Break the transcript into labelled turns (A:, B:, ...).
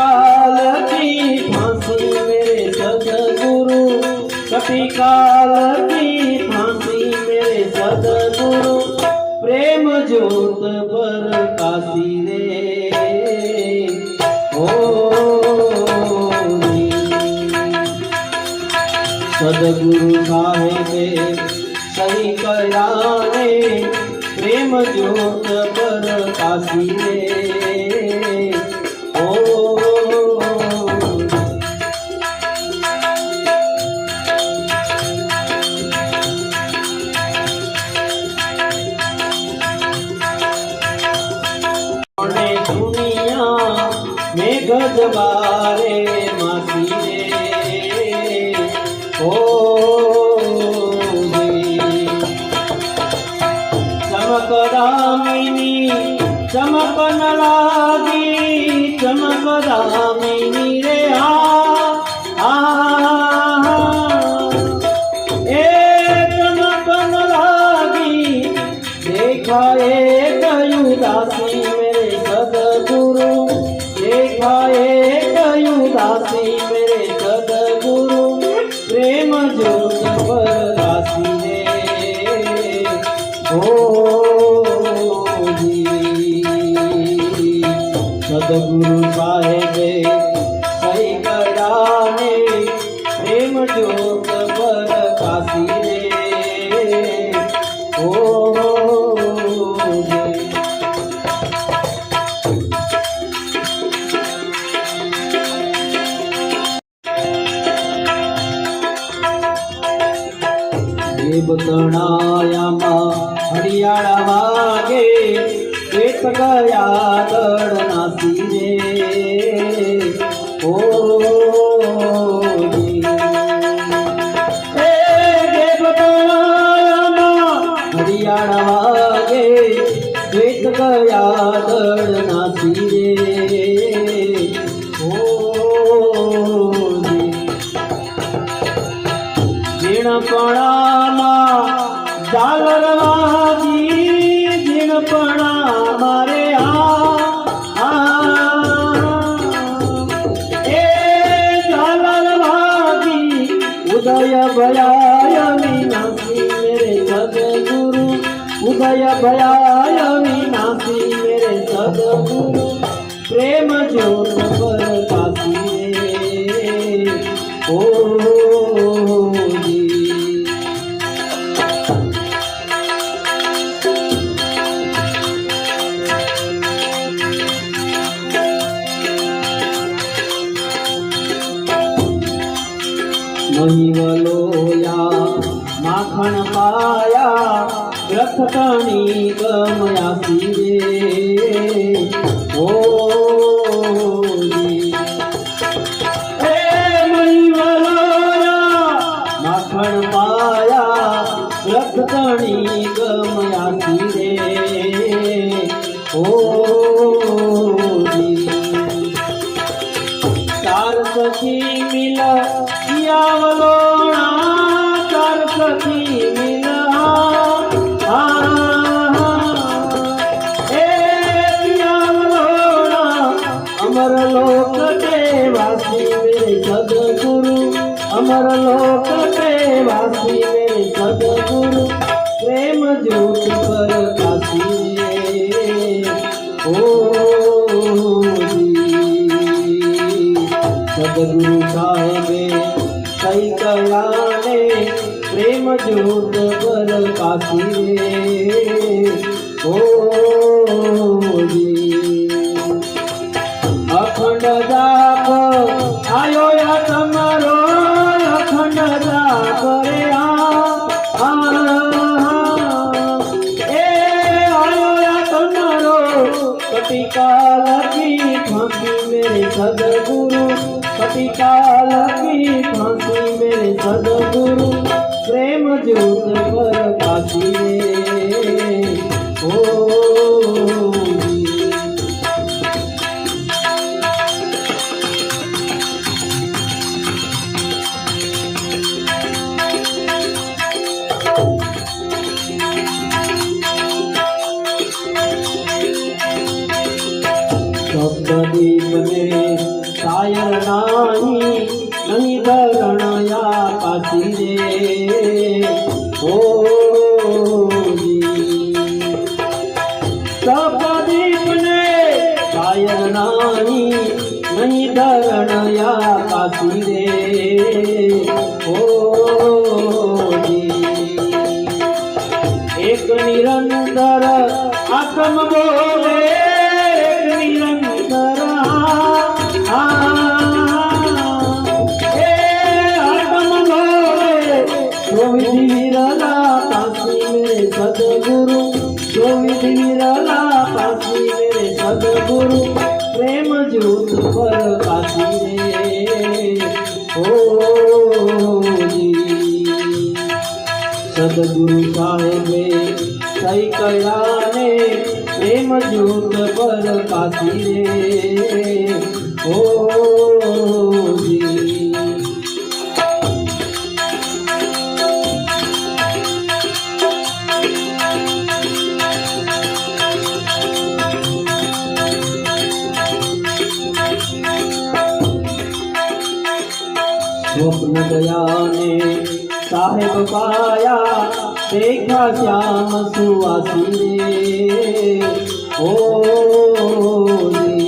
A: काल की फांसी मेरे सदगुरु, कटी काल की फांसी मेरे सदगुरु, प्रेम ज्योत प्रकाशी रे ओ सदगुरु साहेबे सही कयाने, प्रेम ज्योत प्रकाशी रे ओ दुनिया में गजबारे मासी रे ओ चमकदामिनी चमकन लागी, चमकदामिनी रे ए चमकन लागी, देखाए कयु दासी मेरे सदगुरु, देखाए कयु दासी मेरे सदगुरु, प्रेम ज्योत प्रकाशी रे ओ सदगुरु साहेबे सही कयाने, प्रेम ज्योत प्रकाशी रे ओ बतनायामा हरियाणा वागे, पेट गया दड़नासी रे ओ बतनायामा हरियाणा वागे, पेट गया दड़नासी रे ओ जीणपणामा झालर वागी, जीणपणा मारे ए झालर वागी, उदय भयाय विनाशी मेरे सदगुरु, उदय भयाय विनाशी मेरे सदगुरु, प्रेम ज्योत प्रकाशी रे ओ महिवलोया माखण पाया, रखतणी गमयासी रे ओ महिवलोया माखण पाया, रखतणी गमयासी रे ओ चार सखी मिल आवलोणा, चार सखी मिला ए आवलोणा, अमर लोक के वासी मेरे सदगुरु, अमर लोक के वासी मेरे सदगुरु, प्रेम ज्योत प्रकाशी रे ओ सदगुरु साहेबे सही कयाने, प्रेम ज्योत प्रकाशी रे ओ अखंड जाप आयो या तमारो, अखंड जाप रे ए आयो या तमारो, कटी काल की फांसी मेरे सदगुरु, कटी काल की फांसी मेरे सदगुरु, प्रेम ज्योत प्रकाशी रे ओ सप्तदीप ने कायर नाही नहीं धरणया पासी रे ओ जी सपदीप ने कायर नाही नहीं धरणया पासी रे ओ जी एक निरंतर आत्म बोले निरंतर विधि विरला पासी मेरे सदगुरु जो विधि विरला पासी मेरे सदगुरु प्रेम ज्योत पर पासी रे ओ जी सदगुरु साहेबे सही कया ने प्रेम ज्योत पर पासी रे ओ जी स्वप्न गया ने साहेब पाया देखा श्याम सुवासी रे ओ जी